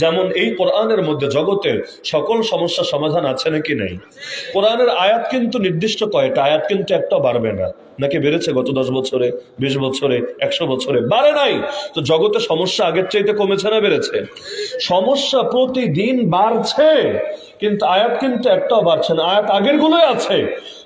যেমন এই কোরআনের মধ্যে জগতের সকল সমস্যার সমাধান আছে নাকি নাই? কোরআনের আয়াত কিন্তু নির্দিষ্ট কয়টা, আয়াত কিন্তু একটাও বাড়বে না, নাকি বেড়েছে গত 10 বছরে, 20 বছরে, 100 বছরে? বাড়ে নাই। তো জগতে সমস্যা আগের চাইতে কমেছে না বেড়েছে? সমস্যা প্রতিদিন বাড়ছে, কিন্তু আয়াত কিন্তু একটাও বাড়ছে না, আয়াত আগের গুলোই আছে।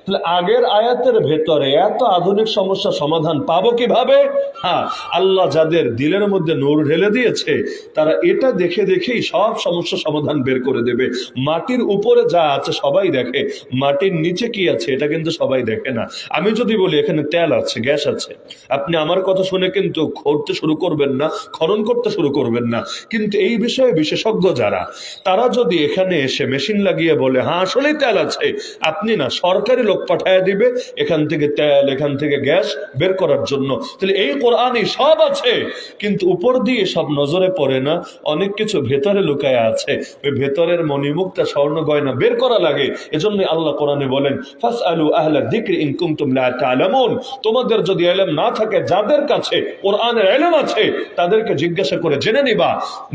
তাহলে আগের আয়াতের ভেতরে এত আধুনিক সমস্যা সমাধান পাবো কিভাবে? হ্যাঁ, আল্লাহ যাদের দিলের মধ্যে নূর ঢেলে দিয়েছে তারা এটা দেখে দেখেই সব সমস্যা সমাধান বের করে দেবে। মাটির উপরে যা আছে সবাই দেখে, মাটির নিচে কি আছে এটা কিন্তু সবাই দেখে না। আমি যদি বলি এখানে তেল আছে, গ্যাস আছে, আপনি আমার কথা শুনে কিন্তু করতে শুরু করবেন না, খনন করতে শুরু করবেন না। কিন্তু এই বিষয়ে বিশেষজ্ঞ যারা, তারা যদি এখানে এসে মেশিন লাগিয়ে বলে হ্যাঁ আসলেই তেল আছে, আপনি না, সরকারি লোক পাঠায় দিবে এখান থেকে তেল, এখান থেকে গ্যাস বের করার জন্য। তাহলে এই কোরআনে সব আছে, কিন্তু উপর দিয়ে সব নজরে পড়ে না, অনেক কিছু ভেতরে লুকায় আছে। ওই ভেতরের মণিমুক্তা, স্বর্ণ গয়না বের করা লাগে। এজন্য আল্লাহ কোরআনে বলেন ফাসআলু আহলা যিকরি ইন কুনতুম লা তা'লামুন, তোমাদের যদি ইলম না থাকে, যাদের কাছে কোরআনের ইলম আছে তাদেরকে জিজ্ঞাসা করে জেনে নিবা,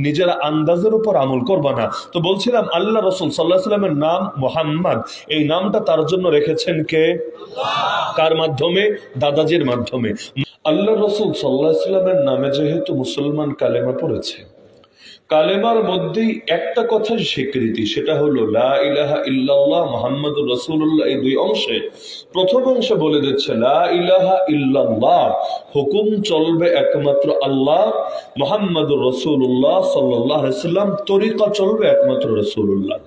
নিজেরা আন্দাজের উপর আমল করবা না। তো বলছিলাম আল্লাহ রাসূল সাল্লাল্লাহু আলাইহি ওয়াসাল্লামের নাম মুহাম্মদ, এই নামটা তার জন্য রেখেছেন কে? কার মাধ্যমে? দাদাজির মাধ্যমে। আল্লাহ রাসূল সাল্লাল্লাহু আলাইহি ওয়াসাল্লামের নামে যেহেতু মুসলমান কালেমা পড়েছে, কালেমার মধ্যেই একটা কথার স্বীকৃতি, সেটা হলো লা ইলাহা ইল্লাল্লাহ মুহাম্মাদুর রাসূলুল্লাহ। এই দুই অংশে প্রথম অংশে বলে দিচ্ছে লা ইলাহা ইল্লাল্লাহ, হুকুম চলবে একমাত্র আল্লাহ, মুহাম্মাদুর রাসূলুল্লাহ সাল্লাল্লাহু আলাইহি ওয়াসাল্লাম, তরিকা চলবে একমাত্র রাসূলুল্লাহ।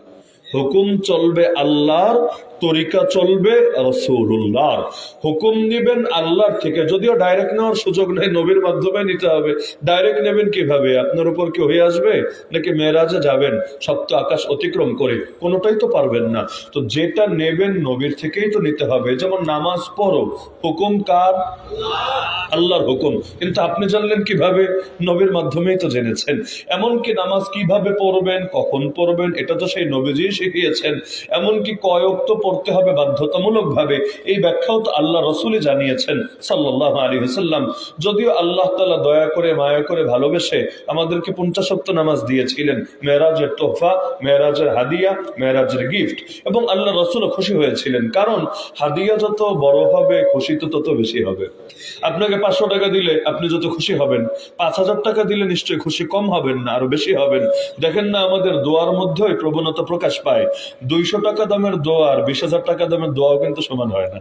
হুকুম চলবে আল্লাহর, তরিকা চলবে রাসূলুল্লাহর। হুকুম নিবেন আল্লাহর থেকে, যদিও ডাইরেক্ট নেওয়ার সুযোগ নেই, নবীর মাধ্যমে নিতে হবে। ডাইরেক্ট নেবেন কিভাবে? আপনার উপর কি হয়ে আসবে নাকি মেরাজে যাবেন সপ্ত আকাশ অতিক্রম করে? কোনোটাই তো পারবেন না। তো যেটা নেবেন নবীর থেকেই তো নিতে হবে। যেমন নামাজ পড়ো, হুকুম কার? আল্লাহর হুকুম। কিন্তু আপনি জানলেন কিভাবে? নবীর মাধ্যমেই তো জেনেছেন। এমনকি নামাজ কিভাবে পড়বেন, কখন পড়বেন, এটা তো সেই নবীজি শিখিয়েছেন। এমনকি কয় ওয়াক্ত পড়তে হবে বাধ্যতামূলক ভাবে, এই ব্যাখ্যাও তো আল্লাহ রাসূলই জানিয়েছেন সাল্লাল্লাহু আলাইহি ওয়াসাল্লাম। যদিও আল্লাহ তাআলা দয়া করে, মায়া করে, ভালোবেসে আমাদেরকে 50 ওয়াক্ত নামাজ দিয়েছিলেন, মেরাজের তোহফা, মেরাজের হাদিয়া, মেরাজের গিফট। এবং আল্লাহ রাসূলও খুশি হয়েছিলেন, কারণ হাদিয়া যত বড় হবে খুশি তো তত বেশি হবে। আপনাকে 500 টাকা দিলে আপনি যত খুশি হবেন, 5000 টাকা দিলে নিশ্চয়ই খুশি কম হবেন না, আরো বেশি হবেন। দেখেন না, আমাদের দোয়ার মধ্যে প্রবণতা প্রকাশ পায়। 200 টাকা দামের দোয়া আর 20,000 টাকা দামের দোয়াও কিন্তু সমান হয় না।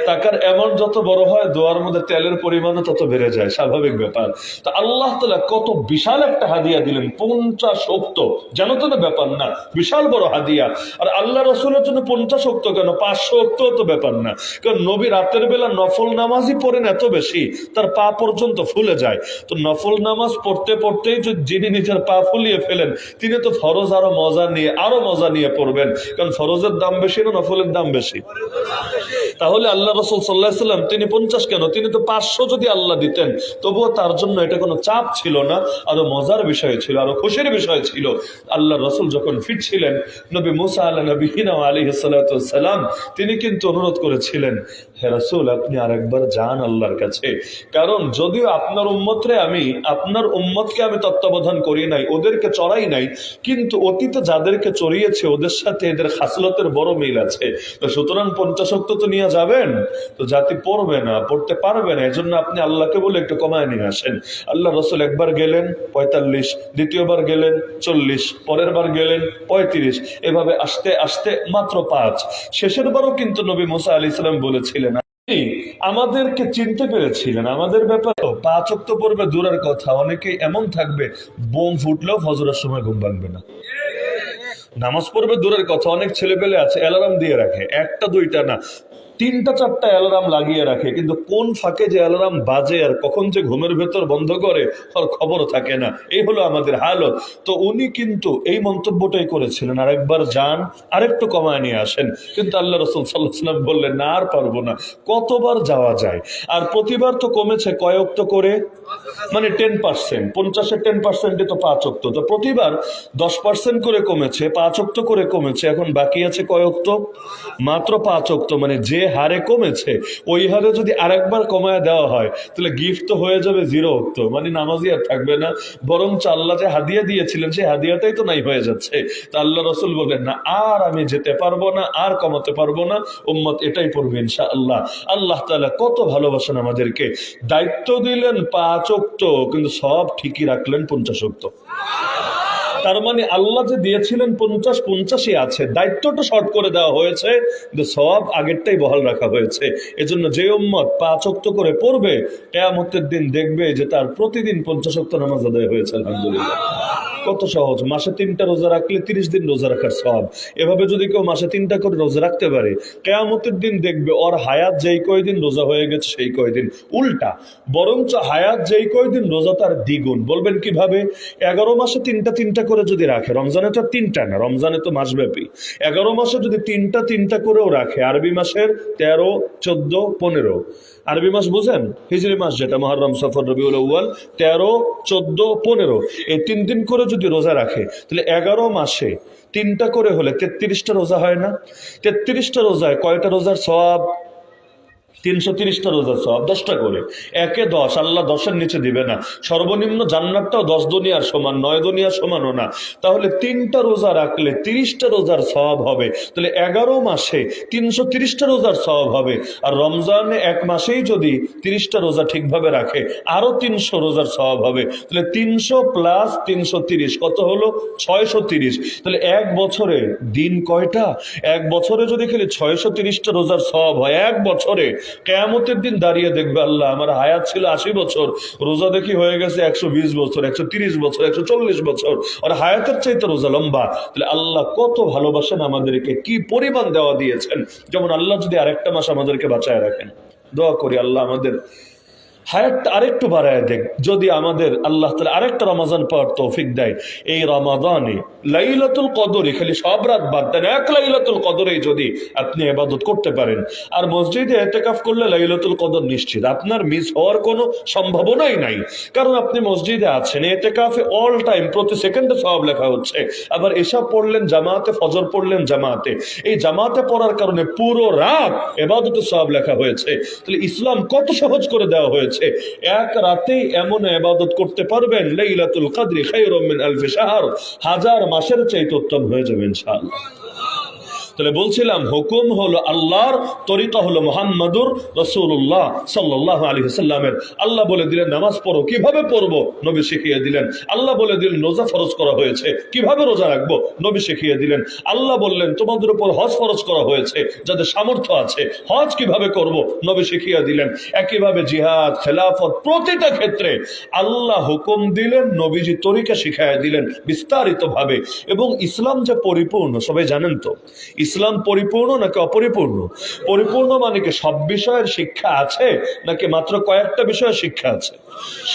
টাকার অ্যামাউন্ট যত বড় হয়, দোয়ার মধ্যে তেলের পরিমাণও তত বেড়ে যায়, স্বাভাবিক ব্যাপার। তো আল্লাহ তাআলা কত বিশাল একটা হাদিয়া দিলেন, 50 ওয়াক্ত, জানো তো না ব্যাপার না, বিশাল বড় হাদিয়া। আর আল্লাহ রাসূলের জন্য 50 ওয়াক্ত কেন, 500 ওয়াক্ত তো ব্যাপার না। কারণ নবী রাতের বেলা নফল নামাজই পড়েন এত বেশি, তার পা পর্যন্ত ফুলে যায়। তো নফল নামাজ পড়তে পড়তেই যিনি নিজের পা ফুলিয়ে ফেলেন, তিনি তো ফরজ আরো মজা নিয়ে পড়বেন। কারণ ফরজের দাম বেশি না নফলের দাম বেশি? তাহলে আল্লাহ রাসূল সাল্লাল্লাহু আলাইহি ওয়াসাল্লাম তিনি 50 কেন, তিনি তো 500 যদি আল্লাহ দিতেন তবুও তার জন্য এটা কোনো চাপ ছিল না, আরো মজার বিষয় ছিল, আরো খুশির বিষয় ছিল। আল্লাহ রাসূল যখন ফিরছিলেন, নবী মুসা আলাইহিস সালাতু ওয়াস সালাম তিনি কিন্তু অনুরোধ করেছিলেন, হে রাসূল আপনি আরেকবার যান আল্লাহর কাছে। কারণ যদিও আপনার উম্মতকে আমি তত্ত্বাবধান করি নাই, ওদেরকে চড়াই নাই, কিন্তু অতীতে যাদেরকে চড়িয়েছে ওদের সাথে এদের খাসলতের বড় মিল আছে। তো সুতরাং 50 ওয়াক্ত তো নিয়ে যাবেন, তো জাতি পড়বে না, পড়তে পারবে না, এজন্য আপনি আল্লাহকে বলে একটু কমায় নিয়ে আসেন। আল্লাহ রাসূল একবার গেলেন 45, দ্বিতীয়বার গেলেন 40, পরের বার গেলেন 35, এভাবে আস্তে আস্তে মাত্র 5। শেষের বারও কিন্তু নবী মুসা আলাইহিস সালাম বলেছিলেন, আমাদেরকে চিনতে পেরেছিলেন, আমাদের ব্যাপারে 5 ওয়াক্ত পড়বে দূরের কথা, অনেকে এমন থাকবে বোম ফুটলেও ফজরের সময় ঘুম ভাঙবে না। নামাজ পড়বে দূরের কথা, অনেক ছেলে পেলে আছে অ্যালার্ম দিয়ে রাখে, 1টা 2টা না, 3টা 4টা অ্যালার্ম লাগিয়ে রাখে, কিন্তু কোন ফাঁকে যে অ্যালার্ম বাজে আর কখন যে ঘুমের ভেতর বন্ধ করে আর খবর থাকে না। এই হলো আমাদের হালত। তো উনি কিন্তু এই মন্তব্যটাই করেছিলেন, আরেকবার যান, আরেকটু কমায় নিয়ে আসেন। কিন্তু আল্লাহ রাসূল সাল্লাল্লাহু আলাইহি ওয়াসাল্লাম বললেন, না আর পারবো না, কতবার যাওয়া যায়। আর প্রতিবার তো কমেছে কয় ওয়াক্ত করে, মানে 10%, 50-এর 10%ই তো 5 ওয়াক্ত। তো প্রতিবার 10% করে কমেছে, 5 ওয়াক্ত করে কমেছে। এখন বাকি আছে কয় ওয়াক্ত? মাত্র 5 ওয়াক্ত। মানে যে হারে কমেছে ওই হারে যদি আরেকবার কমায় দেওয়া হয় তাহলে গিফট তো হয়ে যাবে জিরো, তো মানে নামাজি আর থাকবে না, বরং আল্লাহ যে হাদিয়া দিয়েছিলেন সেই হাদিয়াটাই তো নাই হয়ে যাচ্ছে। তা আল্লাহ রসুল বলেন না, আর আমি যেতে পারবো না, আর কমাতে পারবো না, উম্মত এটাই পড়বে ইনশাআল্লাহ। আল্লাহ তাআলা কত ভালোবাসেন আমাদেরকে, দায়িত্ব দিলেন 5 ওয়াক্ত কিন্তু সব ঠিকই রাখলেন 50 ওয়াক্ত। তার মানে আল্লাহ যে দিয়েছিলেন 50-50ই আছে, দায়িত্বটা শর্ট করে দেওয়া হয়েছে কিন্তু সব আগেরটাই বহাল রাখা হয়েছে। এজন্য যে উম্মত 5 ওয়াক্ত করে পড়বে কিয়ামতের দিন দেখবে যে তার প্রতিদিন 50 ওয়াক্ত নামাজ আদায় হয়েছে। আলহামদুলিল্লাহ, কত সহজ। মাসে 3টা রোজা রাখলে 30 দিন রোজা রাখার সওয়াব। এভাবে যদি কেউ মাসে 3টা করে রোজা রাখতে পারে কিয়ামতের দিন দেখবে ওর হায়াত যেই কয়দিন রোজা হয়ে গেছে সেই কয়দিন উল্টা, বরঞ্চ হায়াত যেই কয়দিন রোজা তার দ্বিগুণ। বলবেন কিভাবে? 11 মাসে 3টা করে যদি রাখে, রমজানে তো 3টা না, রমজানে তো মাসব্যাপী, 11 মাসে যদি 3টা করেও রাখে, আরবি মাসের 13, 14, 15, আরবি মাস বুঝেন, হিজরি মাস যেটা মুহররম, সফর, রবিউল আউয়াল, 13, 14, 15, এই 3 দিন করে যদি রোজা রাখে তাহলে 11 মাসে 3টা করে হলে 33টা রোজা হয় না? 33টা রোজায় কয়টা রোজার সওয়াব? 330টা রোজার সওয়াব, 10টা করে, 1 এ 10, আল্লাহ 10-এর নিচে দিবে না। সর্বনিম্ন জান্নাতটাও 10 দুনিয়ার সমান, 9 দুনিয়ার সমানও না। তাহলে 3টা রোজা রাখলে 30টা রোজার সওয়াব হবে, তাহলে 11 মাসে 330টা রোজার সওয়াব হবে। আর রমজানে 1 মাসেই যদি 30টা রোজা ঠিকভাবে রাখে আরো 300 রোজার সওয়াব হবে। তাহলে 300 প্লাস 330 কত হলো? 630। তাহলে 1 বছরে দিন কয়টা? 1 বছরে যদি খালি 630টা রোজার সওয়াব হয়, 1 বছরে কিয়ামতের দিন দাঁড়িয়ে দেখবে আল্লাহ আমার হায়াত ছিল 80 বছর, রোজা দেখি হয়ে গেছে 120 বছর, 130 বছর, 140 বছর, আর হায়াতের চাইতে রোজা লম্বা। তাহলে আল্লাহ কত ভালোবাসেন আমাদেরকে, কি পরিমাণ দেওয়া দিয়েছেন। যেমন আল্লাহ যদি আরেকটা মাস আমাদেরকে বাঁচায় রাখেন, দোয়া করি আল্লাহ আমাদের হায়াতটা আরেকটু বাড়ায় দেখ, যদি আমাদের আল্লাহ তাআলা আরেকটা রমজান পাওয়ার তৌফিক দেয়। এই রমাদানে লাইলাতুল কদরে খালি সব রাত বাদ দেন, 1 লাইলাতুল কদরে যদি আপনি ইবাদত করতে পারেন, আর মসজিদে ইতিকাফ করলে লাইলাতুল কদর নিশ্চিত, আপনার মিস হওয়ার কোনো সম্ভাবনাই নাই। কারণ আপনি মসজিদে আছেন, ইতিকাফে অল টাইম প্রতি সেকেন্ডে সওয়াব লেখা হচ্ছে। আবার এশা পড়লেন জামাতে, ফজর পড়লেন জামাতে, এই জামাতে পড়ার কারণে পুরো রাত ইবাদতে সওয়াব লেখা হয়েছে। তাহলে ইসলাম কত সহজ করে দেওয়া হয়েছে। 1 রাতেই এমন ইবাদত করতে পারবেন, লাইলাতুল কদরি খায়রুম মিন আলফি শাহর, 1000 মাসের চাইতে উত্তম হয়ে যাবে ইনশাআল্লাহ। তাহলে বলছিলাম হুকুম হলো আল্লাহর, তরিকা হলো মুহাম্মাদুর রাসূলুল্লাহ সাল্লাল্লাহু আলাইহি ওয়াসাল্লামের। আল্লাহ বলে দিলেন নামাজ পড়ো, কিভাবে পড়বো নবী শিখিয়ে দিলেন। আল্লাহ বলে দিলেন রোজা ফরজ করা হয়েছে, কিভাবে রোজা রাখবো নবী শিখিয়ে দিলেন। আল্লাহ বললেন তোমাদের উপর হজ ফরজ করা হয়েছে, যাদের সামর্থ্য আছে হজ কিভাবে করব নবী শিখিয়ে দিলেন। একইভাবে জিহাদ, খেলাফত, প্রতিটা ক্ষেত্রে আল্লাহ হুকুম দিলেন, নবীজি তরিকা শিখাইয়া দিলেন বিস্তারিত ভাবে। এবং ইসলাম যে পরিপূর্ণ সবাই জানেন তো, ইসলাম পরিপূর্ণ নাকি অপরিপূর্ণ? পরিপূর্ণ মানে কি সব বিষয়ের শিক্ষা আছে নাকি মাত্র কয়েকটা বিষয়ের শিক্ষা আছে?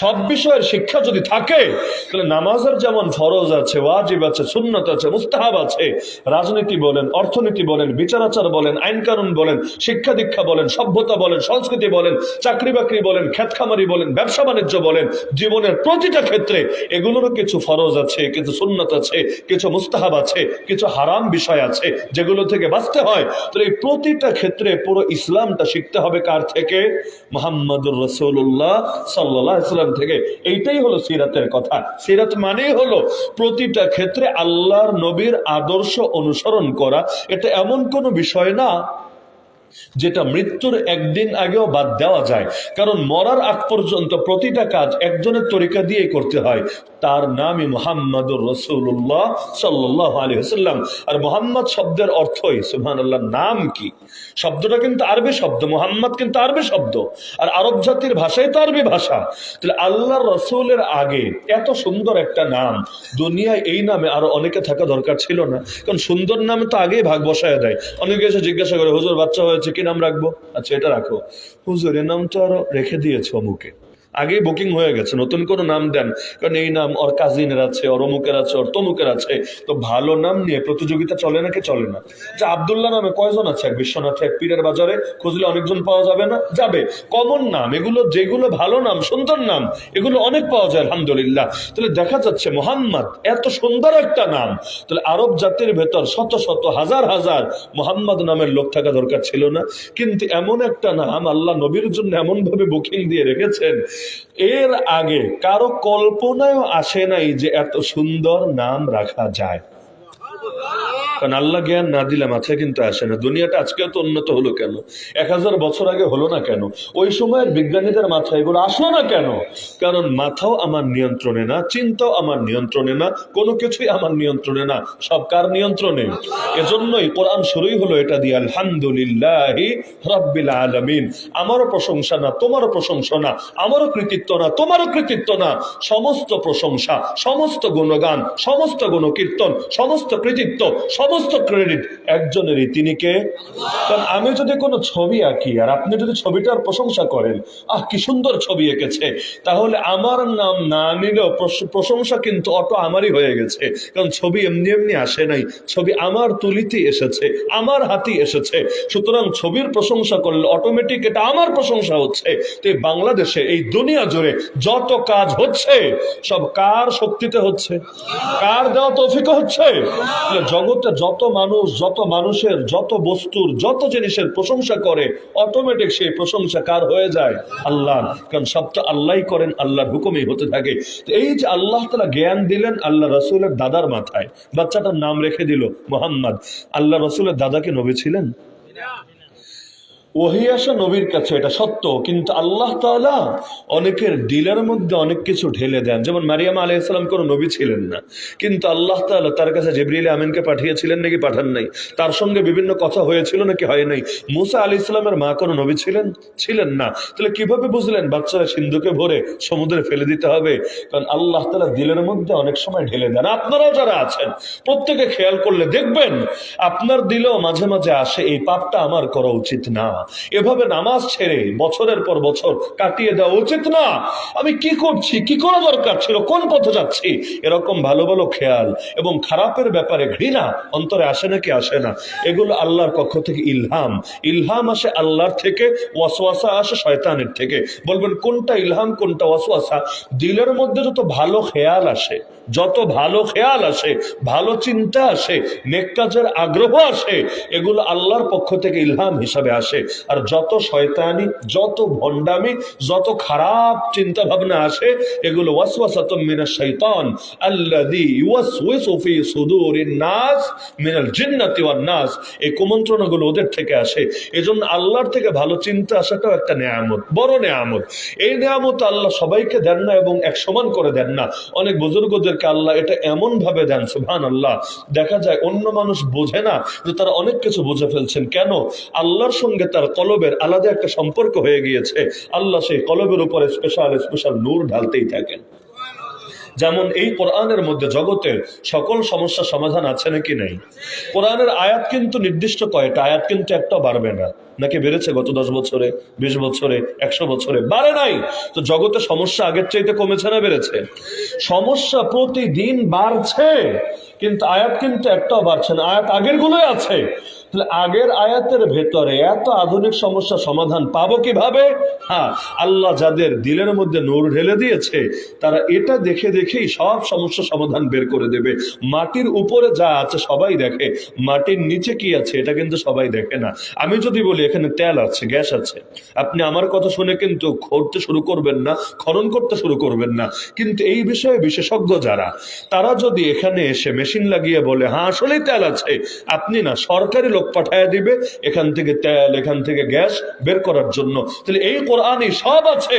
সব বিষয়ের শিক্ষা যদি থাকে তাহলে নামাজের যেমন ফরজ আছে, ওয়াজিব আছে, সুন্নাত আছে, মুস্তাহাব আছে, রাজনীতি বলেন, অর্থনীতি বলেন, বিচার আচার বলেন, আইন কানুন বলেন, শিক্ষা দীক্ষা বলেন, সভ্যতা বলেন, সংস্কৃতি বলেন, চাকরি বাকরি বলেন, খেত খামারি বলেন, ব্যবসা বাণিজ্য বলেন, জীবনের প্রতিটা ক্ষেত্রে এগুলোরও কিছু ফরজ আছে, কিছু সুন্নাত আছে, কিছু মুস্তাহাব আছে, কিছু হারাম বিষয় আছে যেগুলো থেকে বাঁচতে হয়। তো এই প্রতিটা ক্ষেত্রে পুরো ইসলামটা শিখতে হবে কার থেকে? মুহাম্মাদুর রাসূলুল্লাহ সাল্লাল্লাহু আলাইহি ওয়াসাল্লাম থেকে। এইটাই হলো সিরাতের কথা। সিরাত মানেই হলো প্রতিটা ক্ষেত্রে আল্লাহর নবীর আদর্শ অনুসরণ করা। এটা এমন কোনো বিষয় না যেটা মৃত্যুর একদিন আগেও বাদ দেওয়া যায়, কারণ মরার আগ পর্যন্ত প্রতিটা কাজ একজনের তরিকা দিয়েই করতে হয়। তার নামই মুহাম্মাদুর রাসূলুল্লাহ সাল্লাল্লাহু আলাইহি ওয়াসাল্লাম। আর মুহাম্মদ শব্দের অর্থই, সুবহানাল্লাহ, নাম কি? শব্দটা কিন্তু আরবি শব্দ, মুহাম্মদ কিন্তু আরবি শব্দ, আর আরব জাতির ভাষাই তো আরবি ভাষা। তাহলে আল্লাহর রসুলের আগে এত সুন্দর একটা নাম, দুনিয়ায় এই নামে আরো অনেকে থাকা দরকার ছিল না? কারণ সুন্দর নামে তো আগেই ভাগ বসায় দেয়। অনেকে এসে জিজ্ঞাসা করে হুজুর বাচ্চা হয়েছে কি নাম রাখবো? আচ্ছা এটা রাখো। হুজুর এর নাম তো আরো রেখে দিয়েছে অমুকে। আগেই বুকিং হয়ে গেছে, নতুন কোনো নাম দেন, কারণ এই নাম ওর কাজিনের আছে, ওর অমুকের আছে, ওর তমুকের আছে। তো ভালো নাম নিয়ে প্রতিযোগিতা চলে নাকি চলে না? যে আব্দুল্লাহ নামে কয়জন আছে এক বিশ্বনাথে, এক পীরের বাজারে খুঁজলে অনেকজন পাওয়া যাবে না? যাবে। কমন নাম এগুলো, যেগুলো ভালো নাম, সুন্দর নাম, এগুলো অনেক পাওয়া যায় আলহামদুলিল্লাহ। তাহলে দেখা যাচ্ছে মোহাম্মদ এত সুন্দর একটা নাম, তাহলে আরব জাতির ভেতর শত শত হাজার হাজার মোহাম্মদ নামের লোক থাকা দরকার ছিল না? কিন্তু এমন একটা নাম আল্লাহ নবীর জন্য এমন ভাবে বুকিং দিয়ে রেখেছেন, এর আগে কারো কল্পনায়ও আসে নাই যে এত সুন্দর নাম রাখা যায়। কারণ আল্লাহ জ্ঞান না দিলে মাথায় কিন্তু আসে না। দুনিয়াটা আজকেও তো উন্নত হলো কেন? 1000 বছর আগে হলো না কেন? ওই সময়ের বিজ্ঞানীদের মাথায় এগুলো আসলো না কেন? কারণ মাথাও আমার নিয়ন্ত্রণে না, চিন্তাও আমার নিয়ন্ত্রণে না, কোনো কিছুই আমার নিয়ন্ত্রণে না, সব কার নিয়ন্ত্রণে? এজন্যই কোরআন শুরুই হলো এটা দিয়ে, আলহামদুলিল্লাহি রাব্বিল আলামিন। আমারও প্রশংসা না, তোমারও প্রশংসা না, আমারও কৃতিত্ব না, তোমারও কৃতিত্ব না, সমস্ত প্রশংসা, সমস্ত গুণগান, সমস্ত গুণকীর্তন, সমস্ত কৃতিত্ব, সমস্ত ক্রেডিট একজনেরই। তিনি কে? কারণ আমি যদি কোনো ছবি আঁকি আর আপনি যদি ছবিটার প্রশংসা করেন, আহ কি সুন্দর ছবি এঁকেছে, তাহলে আমার নাম না নিলেও প্রশংসা কিন্তু অটো আমারই হয়ে গেছে। কারণ ছবি এমনি এমনি আসে নাই, ছবি আমার তুলিতে এসেছে, আমার হাতে এসেছে। সুতরাং ছবির প্রশংসা করলে অটোমেটিক এটা আমার প্রশংসা হচ্ছে। তো এই বাংলাদেশে, এই দুনিয়া জুড়ে যত কাজ হচ্ছে সব কার শক্তিতে হচ্ছে? কার দেওয়া তৌফিক হচ্ছে? জগতে যত মানুষ, যত মানুষের, যত বস্তুর, যত জিনিসের প্রশংসা করে, অটোমেটিক সেই প্রশংসা কার হয়ে যায়? আল্লাহ। কারণ সব তো আল্লাহ করেন, আল্লাহর হুকুমেই হতে থাকে। তো এই যে আল্লাহ তাআলা জ্ঞান দিলেন আল্লাহ রসুলের দাদার মাথায়, বাচ্চাটার নাম রেখে দিল মোহাম্মদ। আল্লাহ রসুলের দাদা কি নবী ছিলেন? ওহী আসা নবীর কাছে, এটা সত্য। কিন্তু আল্লাহ তাআলা অনেকের দিলের মধ্যে অনেক কিছু ঢেলে দেন। যেমন মারিয়াম আলাইহিস সালাম কোনো নবী ছিলেন না, কিন্তু আল্লাহ তাআলা তার কাছে জিবরিল আমিনকে পাঠিয়েছিলেন নাকি পাঠান নাই? তার সঙ্গে বিভিন্ন কথা হয়েছিল নাকি হয় নাই? মুসা আলাইহিস সালামের মা কোনো নবী ছিলেন? ছিলেন না। তাহলে কিভাবে বুঝলেন বাচ্চারা সিন্ধুকে ভরে সমুদ্রে ফেলে দিতে হবে? কারণ আল্লাহ তাআলা দিলের মধ্যে অনেক সময় ঢেলে দেন। আপনারাও যারা আছেন প্রত্যেকে খেয়াল করলে দেখবেন আপনার দিলেও মাঝে মাঝে আসে, এই পাপটা আমার করা উচিত না, এভাবে নামাজ ছেড়ে বছরের পর বছর কাটিয়ে দেওয়া উচিত না, আমি কি করছি, কি করা দরকার ছিল, কোন পথে যাচ্ছি, এরকম ভালো ভালো খেয়াল এবং খারাপের ব্যাপারে ঘৃণা অন্তরে আসে নাকি আসে না? এগুলো আল্লাহর পক্ষ থেকে ইলহাম। ইলহাম আসে আল্লাহর থেকে, ওয়াসওয়াসা আসে শয়তানের থেকে। বলবেন কোনটা ইলহাম কোনটা ওয়াসওয়াসা? দিলের মধ্যে যত ভালো খেয়াল আসে, যত ভালো খেয়াল আসে, ভালো চিন্তা আসে, নেক কাজের আগ্রহ আসে, এগুলো আল্লাহর পক্ষ থেকে ইলহাম হিসাবে আসে। আর যত শয়তানি, যত ভণ্ডামি, যত খারাপ চিন্তা ভাবনা আসে, এগুলো ওয়াসওয়াসাতুম মিনাশ শাইতান আল্লাযী ইউওয়াসওয়িসু ফি সুদুরিন নাস মিনাল জিন্নাতি ওয়ান নাস। এই কুমন্ত্রণাগুলো ওদের থেকে আসে। এজন্য আল্লাহর থেকে ভালো চিন্তা আসাটাও একটা নেয়ামত, বড় নেয়ামত। এই নেয়ামত আল্লাহ সবাইকে দেন না এবং এক সমান করে দেন না। অনেক বুজুর্গদেরকে আল্লাহ এটা এমন ভাবে দেন, সুবহানাল্লাহ, দেখা যায় অন্য মানুষ বোঝে না যে তারা অনেক কিছু বুঝে ফেলছেন। কেন? আল্লাহর সঙ্গে তার কলবের আলাদা একটা সম্পর্ক হয়ে গিয়েছে। আল্লাহ সেই কলবের উপরে স্পেশাল স্পেশাল নূর ঢালতেই থাকেন। যেমন এই কোরআনের মধ্যে জগতের সকল সমস্যা সমাধান আছে নাকি নাই? কোরআনের আয়াত কিন্তু নির্দিষ্ট কয়টা, আয়াত কিন্তু একটা বাড়বে না, নাকি বেড়েছে গত 10 বছরে, 20 বছরে, 100 বছরে? বাড়ে নাই। তো জগতে সমস্যা আগের চাইতে কমেছে না বেড়েছে? সমস্যা প্রতিদিন বাড়ছে, কিন্তু আয়াত কিন্তু একটাও বাড়ছে না, আয়াত আগের গুলোই আছে। তাহলে আগের আয়াতের ভেতরে এত আধুনিক সমস্যা সমাধান পাবো কিভাবে? হ্যাঁ, আল্লাহ যাদের দিলের মধ্যে নূর ঢেলে দিয়েছে তারা এটা দেখে দেখেই সব সমস্যা সমাধান বের করে দেবে। মাটির উপরে যা আছে সবাই দেখে, মাটির নিচে কি আছে এটা কিন্তু সবাই দেখে না। আমি যদি বলি এখানে তেল আছে, গ্যাস আছে, আপনি আমার কথা শুনে কিন্তু করতে শুরু করবেন না, খনন করতে শুরু করবেন না। কিন্তু এই বিষয়ে বিশেষজ্ঞ যারা, তারা যদি এখানে এসে মেশিন লাগিয়ে বলে হ্যাঁ আসলেই তেল আছে, আপনি না, সরকারি লোক পাঠায় দিবে এখান থেকে তেল, এখান থেকে গ্যাস বের করার জন্য। তাহলে এই কোরআনে সব আছে,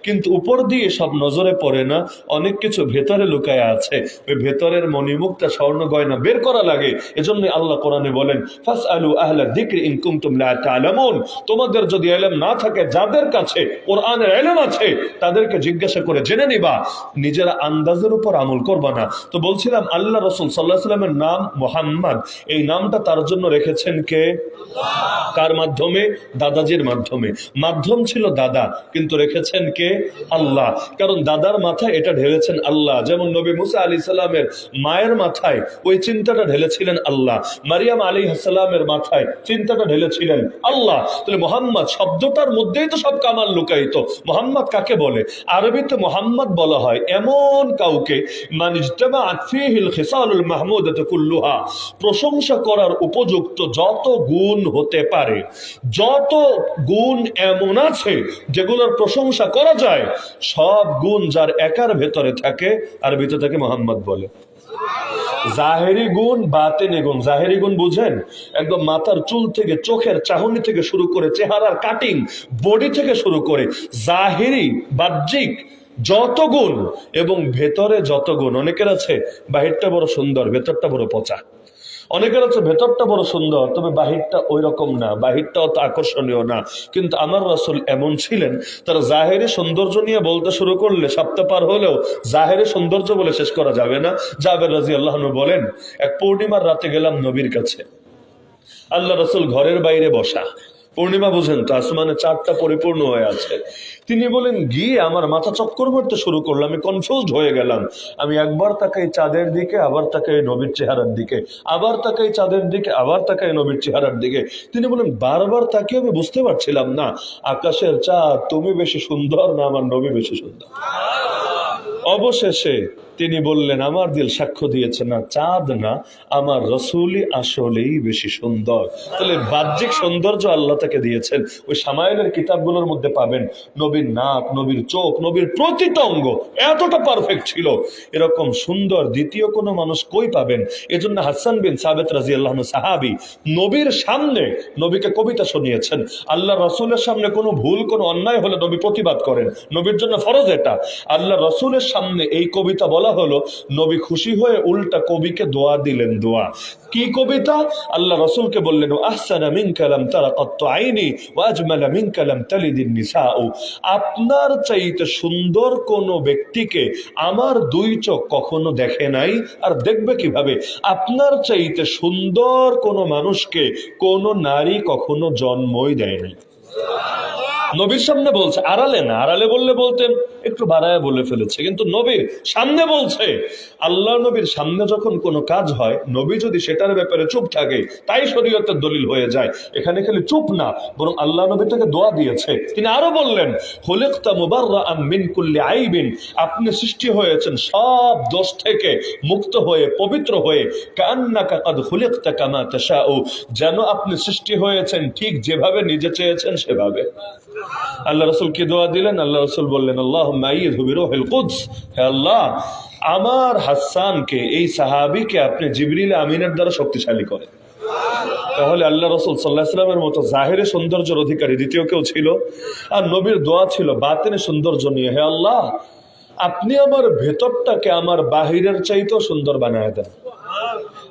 কিন্তু উপর দিয়ে সব নজরে পড়ে না, অনেক কিছু ভেতরে লুকায় আছে। ওই ভেতরের মণিমুক্তা, স্বর্ণ গয়না বের করা লাগে। এজন্য আল্লাহ কোরআনে বলেন ফাসআলু আহলা যিকরি ইন কুনতুম লা তা'লামুন। তোমাদের যদি ইলম না থাকে, যাদের কাছে কোরআনের ইলম আছে তাদেরকে জিজ্ঞাসা করে জেনে নিবা, নিজেরা আন্দাজের উপর আমল করবা না। তো বলছিলাম আল্লাহ রাসূল সাল্লাল্লাহু আলাইহি ওয়াসাল্লামের নাম মুহাম্মদ, এই নামটা তার জন্য রেখেছেন দিয়েছেন কে? কার মাধ্যমে? দাদাজির মাধ্যমে। মাধ্যম ছিল দাদা, কিন্তু রেখেছেন কে? আল্লাহ। কারণ দাদার মাথায় এটা ঢেলেছেন আল্লাহ। যেমন নবী মুসা আলাইহিস সালামের মায়ের মাথায় ওই চিন্তাটা ঢেলেছিলেন আল্লাহ, মারিয়াম আলাইহিস সালামের মাথায় চিন্তাটা ঢেলেছিলেন আল্লাহ। তাহলে মোহাম্মদ শব্দটার মধ্যেই তো সব কামাল লুকায়িত। মোহাম্মদ কাকে বলে? আরবিতে মোহাম্মদ বলা হয় এমন কাউকে মান ইজতামাআত ফীহিল খিসালুল মাহমুদাতু কুল্লুহা, প্রশংসা করার উপযুক্ত যত গুণ হতে পারে, যত গুণ এমন আছে যেগুলোর প্রশংসা করা যায়, সব গুণ যার একার ভেতরে থাকে, আর ভিতরে তাকে মোহাম্মদ বলে। জাহেরি গুণ, বাতিনি গুণ। জাহেরি গুণ বুঝেন? একদম মাথার চুল থেকে, চোখের চাহনি থেকে শুরু করে, চেহারার কাটিং, বডি থেকে শুরু করে, জাহেরি বাহ্যিক যত গুণ এবং ভেতরে যত গুণ। অনেকের আছে বাহিরটা বড় সুন্দর, ভেতরটা বড় পচা। অনেকের আছে ভেতরটা বড় সুন্দর, তবে বাহিরটা ওই রকম না, বাহিরটা অত আকর্ষণীয় না। কিন্তু আমার রাসূল এমন ছিলেন, তারা জাহেরি সৌন্দর্য নিয়ে বলতে শুরু করলে সপ্তাহ পার হলেও জাহেরি সৌন্দর্য বলে শেষ করা যাবে না। জাবের রাদিয়াল্লাহু আনহু বলেন, এক পূর্ণিমার রাতে গেলাম নবীর কাছে। আল্লাহ রাসূল ঘরের বাইরে বসা। পূর্ণিমা বুঝেন তো, আসমানে চাঁদটা পরিপূর্ণ হয়ে আছে। তিনি বলেন, গিয়ে আমার মাথা চক্কর করতে শুরু করলো, আমি কনফিউজড হয়ে গেলাম। আমি একবার তাকাই চাঁদের দিকে, আবার তাকাই নবীর চেহারার দিকে, আবার তাকাই চাঁদের দিকে, আবার তাকাই নবীর চেহারার দিকে। তিনি বলেন, বারবার তাকিয়ে আমি বুঝতে পারছিলাম না আকাশের চাঁদ তুমি বেশি সুন্দর না আমার নবী বেশি সুন্দর। অবশেষে তিনি বললেন, আমার দিল সাক্ষ্য দিয়েছে না চাঁদ না, আমার রসুলই আসলেই বেশি সুন্দর। তাহলে বাহ্যিক সৌন্দর্য আল্লাহ তাকে দিয়েছেন। ওই সামায়েলের কিতাবগুলোর মধ্যে পাবেন নবীর নাক, নবীর চোখ, নবীর প্রতিটা অঙ্গ এতটা পারফেক্ট ছিল। এরকম সুন্দর দ্বিতীয় কোনো মানুষ কই পাবেন? এজন্য হাসান বিন সাবিত রাদিয়াল্লাহু আনহু সাহাবী নবীর সামনে নবীকে কবিতা শুনিয়েছেন। আল্লাহ রসুলের সামনে কোনো ভুল, কোনো অন্যায় হলে নবী প্রতিবাদ করেন, নবীর জন্য ফরজ এটা। আল্লাহ রসুলের সামনে এই কবিতা বলা হলো, নবী খুশি হয়ে উল্টা কবিকে দোয়া দিলেন। দোয়া কি কবিতা? আল্লাহ রসুলকে বললেন, আহসানা মিনকা লাম তারা কত্তু আইনি ওয়া আজমালা মিনকা লাম তালিদিন নিসাউ, আপনার চাইতে সুন্দর কোন ব্যক্তিকে আমার দুই চোখ কখনো দেখে নাই, আর দেখবে কিভাবে? আপনার চাইতে সুন্দর কোন মানুষকে কোন নারী কখনো জন্মই দেয় নাই। নবীর সামনে বলছে, আড়ালে না। আড়ালে বললে বলতেন একটু বাড়ায় বলে ফেলেছে, কিন্তু নবীর সামনে বলছে। আল্লাহ নবীর সামনে যখন কোনো কাজ হয়, নবী যদি সেটার ব্যাপারে চুপ থাকে, তাই শরীয়তের দলিল হয়ে যায়। এখানে খালি চুপ না, বরং আল্লাহ নবী তাকে দোয়া দিয়েছে। তিনি আরো বললেন, খুলিকতা মুবাররাআম মিন কুল্লি আইবিন, আপনি সৃষ্টি হয়েছেন সব দোষ থেকে মুক্ত হয়ে, পবিত্র হয়ে। কান্নাকা কাদ খুলিকতা কামা তাশাউ, যেন আপনি সৃষ্টি হয়েছেন ঠিক যেভাবে নিজে চেয়েছেন সেভাবে। আল্লাহ রসুল কি দোয়া দিলেন? আল্লাহ রসুল বললেন, আল্লাহুম্মা আইয়িদহু বিরূহিল কুদস, হে আল্লাহ আমার হাসানকে, এই সাহাবীকে আপনি জিবরিল আমিনের দ্বারা শক্তিশালী করেন। তাহলে আল্লাহ রসুল সাল্লাল্লাহু আলাইহি ওয়াসাল্লামের মতো জাহিরে সৌন্দর্যের অধিকারী দ্বিতীয় কেউ ছিল? আর নবীর দোয়া ছিল বাতিনে সৌন্দর্য নিয়ে, হে আল্লাহ আপনি আমার ভেতরটাকে আমার বাহিরের চাইতেও সুন্দর বানায় দেন।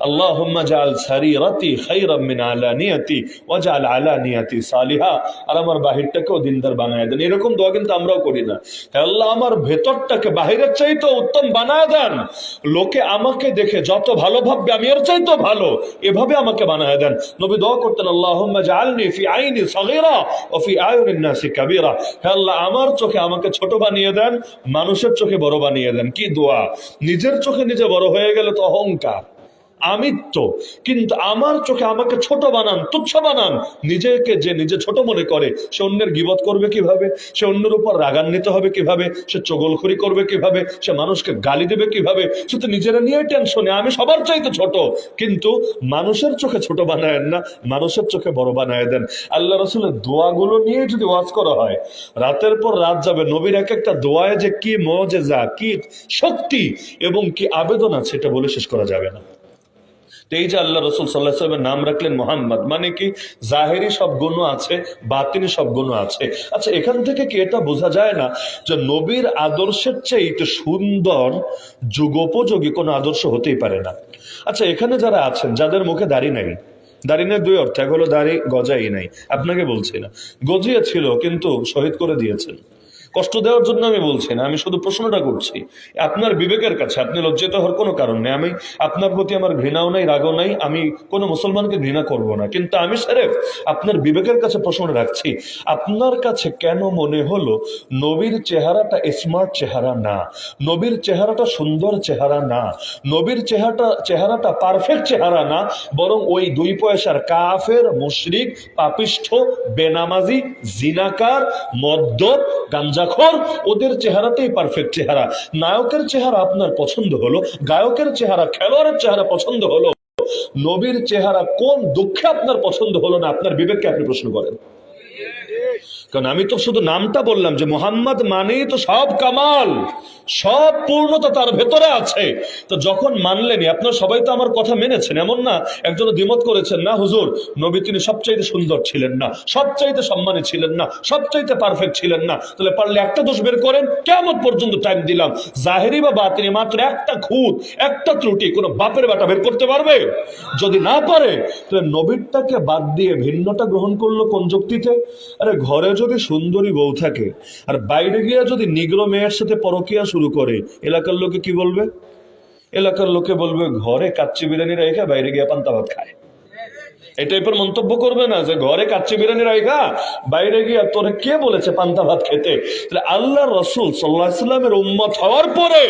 আল্লাহুম্মা জাআল সারিরাতি খায়রাম মিন আলানিয়াতি ওয়াজআল আলানিয়াতি সালিহা, আর আমার বাহিরটাকেও দিনদার বানায় দেন। এরকম দোয়া কিন্তু আমরাও করি না। আল্লাহ আমার ভেতরটাকে বাহিরের চাইতেও উত্তম বানায় দেন, লোকে আমাকে দেখে যত ভালো ভাববে আমি এর চাইতেও ভালো, এভাবে আমাকে বানায় দেন। নবী দোয়া করতেন, আল্লাহুম্মা জাআলনি ফি আইনি সাগীরা ওয়া ফি আয়ুনিন নাসি কাবীরা, হে আল্লাহ আমার চোখে আমাকে ছোট বানিয়ে দেন, মানুষের চোখে বড় বানিয়ে দেন। কি দোয়া! নিজের চোখে নিজে বড় হয়ে গেলে তো অহংকার, আমিত্ব, কিন্তু আমার চোখে আমাকে ছোট বানান, তুচ্ছ বানান। নিজেকে যে নিজে ছোট মনে করে, সে অন্যের গীবত করবে কিভাবে? সে অন্যের উপর রাগান্বিত হবে কিভাবে? সে চগলখড়ি করবে কিভাবে? সে মানুষকে গালি দেবে কিভাবে? সে তো নিজেরা নিয়ে টেনশনে, আমি সবার চাইতে ছোট। কিন্তু মানুষের চোখে ছোট বানায়েন না, মানুষের চোখে বড় বানায় দেন। আল্লাহ রসুলের দোয়াগুলো নিয়ে যদি ওয়াজ করা হয়, রাতের পর রাত যাবে। নবীর এক একটা দোয়ায় যে কি মুজিজা, কি শক্তি এবং কি আবেদন আছে, এটা বলে শেষ করা যাবে না। এই যে আল্লাহ রসুল সাল্লাল্লাহু আলাইহি ওয়াসাল্লামের নাম রাখলেন মোহাম্মদ, মানে কি জাহেরি সব গুণ আছে, বাতিনি সব গুণ আছে। আচ্ছা, এখান থেকে কি এটা বোঝা যায় না যে নবীর আদর্শের চাইতে সুন্দর যুগোপযোগী কোনো আদর্শ হতেই পারে না? আচ্ছা, এখানে যারা আছেন যাদের মুখে দাড়ি নাই, দাড়ি নেই দুই অর্থ, এক হলো দাড়ি গজাই নাই, আপনাকে বলছি না, গজিয়ে ছিল কিন্তু শহীদ করে দিয়েছেন। কষ্ট দেওয়ার জন্য আমি বলছি না, আমি শুধু প্রশ্নটা করছি আপনার বিবেকের কাছে। আপনি লজ্জিত হওয়ার কোনো কারণ নেই। আমি আপনার প্রতি আমার ঘৃণাও নাই, রাগও নাই, আমি কোনো মুসলমানকে ঘৃণা করব না, কিন্তু আমি স্রেফ আপনার বিবেকের কাছে প্রশ্নটা রাখছি। আপনার কাছে কেন মনে হলো নবীর চেহারাটা স্মার্ট চেহারা না, নবীর চেহারাটা সুন্দর চেহারা না, নবীর চেহারাটা পারফেক্ট চেহারা না, বরং ওই 2 পয়সার কাফের, মুশরিক, পাপিষ্ঠ, বেনামাজি, জিনাকার, মদ্যপ, গাঞ্জাখোর, ওদের চেহারাটাই পারফেক্ট চেহারা। নায়কের চেহারা আপনার পছন্দ হলো, গায়কের চেহারা, খেলোয়াড়ের চেহারা পছন্দ হলো, নবীর চেহারা কোন দুঃখে আপনার পছন্দ হলো না? আপনার বিবেককে আপনি প্রশ্ন করেন। কারণ আমি তো শুধু নামটা বললাম যে মোহাম্মদ মানেই তো সব কামাল, সব পূর্ণতা তার ভেতরে আছে। তো যখন মানলেনি, আপনার সবাই তো আমার কথা মেনেছেন, এমন না একজন দ্বিমত করেছেন না হুজুর নবী তিনি সবচাইতে সুন্দর ছিলেন না, সবচাইতে সম্মানী ছিলেন না, সবচাইতে পারফেক্ট ছিলেন না। তাহলে পারলে একটা দোষ বের করেন, কিয়ামত পর্যন্ত টাইম দিলাম। জাহেরি বা বাতিনি মাত্র একটা খুঁত, একটা ত্রুটি কোনো বাপের বেটা বের করতে পারবে? যদি না পারে তাহলে নবীরটাকে বাদ দিয়ে ভিন্নটা গ্রহণ করলো কোন যুক্তিতে? আরে ঘরে যদি সুন্দরী বউ থাকে আর বাইরে গিয়ে যদি নিগ্রো মেয়ের সাথে পরকিয়া শুরু করে, এলাকার লোকে কি বলবে? এলাকার লোকে বলবে ঘরে কাচ্চি বিরিয়ানি রেখে বাইরে গিয়ে পান্তা ভাত খায়। এই টাইপের মন্তব্য করবে না যে ঘরে কাচ্চি বিরিয়ানি রাইখা বাইরে গিয়ে তোরে কে বলেছে পান্তা ভাত খেতে? তাহলে আল্লাহ রসুল সাল্লাল্লাহু আলাইহি ওয়াসাল্লামের উম্মত হওয়ার পরে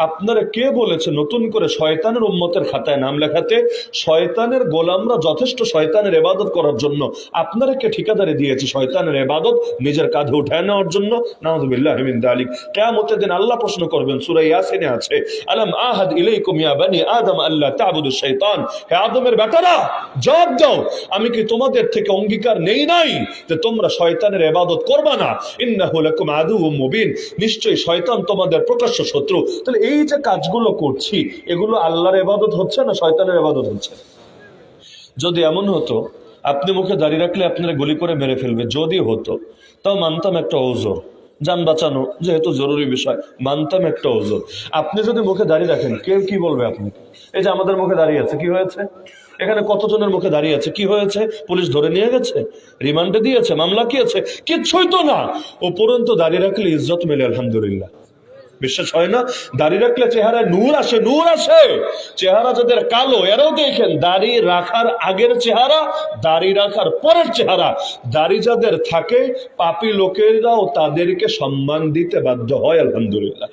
আপনারা কে বলেছে নতুন করে শয়তানের উম্মতের খাতায় নাম লেখাতে? শয়তানের গোলামরা যথেষ্ট শয়তানের ইবাদত করার জন্য। আপনারা কে ঠিকাদারি দিয়েছে শয়তানের ইবাদত নিজের কাঁধে উঠায় নেওয়ার জন্য? নাউযুবিল্লাহি মিন যালিক। কিয়ামতের দিন আল্লাহ প্রশ্ন করবেন, সূরা ইয়াসিনে আছে, আলাম আহাদ ইলাইকুম ইয়া বানি আদম আল্লা তা'বুদুশ শাইতান। হে আদমের বেটারা জবাব দাও, আমি কি তোমাদের থেকে অঙ্গীকার নেই নাই যে তোমরা শয়তানের ইবাদত করবা না? ইন্নাহু লাকুম আদুউম মুবিন, নিশ্চয়ই শয়তান তোমাদের প্রকাশ্য শত্রু। তাহলে এই যে কাজগুলো করছি, এগুলো আল্লাহর ইবাদত হচ্ছে না শয়তানের ইবাদত হচ্ছে? যদি এমন হতো আপনি মুখে দাড়ি রাখলে আপনারা গুলি করে মেরে ফেলবে, যদি হতো তাও মানতাম একটা ওজোর, যান বাঁচানো যেহেতু জরুরি বিষয়, মানতাম একটা ওজোর। আপনি যদি মুখে দাড়ি রাখেন, কেউ কি বলবে আপনাকে? এই যে আমাদের মুখে দাঁড়িয়ে আছে, কি হয়েছে? এখানে কতজনের মুখে দাঁড়িয়ে আছে, কি হয়েছে? পুলিশ ধরে নিয়ে গেছে, রিমান্ডে দিয়েছে, মামলা কি আছে? কিচ্ছুই তো না। উপরন্ত দাঁড়িয়ে রাখলে ইজ্জত মেলে, আলহামদুলিল্লাহ। বিশ্বাস হয় না? দাড়ি রাখলে চেহারায় নূর আসে, নূর আসে। চেহারা যাদের কালো, এরাও দেখেন দাড়ি রাখার আগের চেহারা, দাড়ি রাখার পরের চেহারা। দাড়ি যাদের থাকে পাপী লোকেরাও তাদেরকে সম্মান দিতে বাধ্য হয়, আলহামদুলিল্লাহ।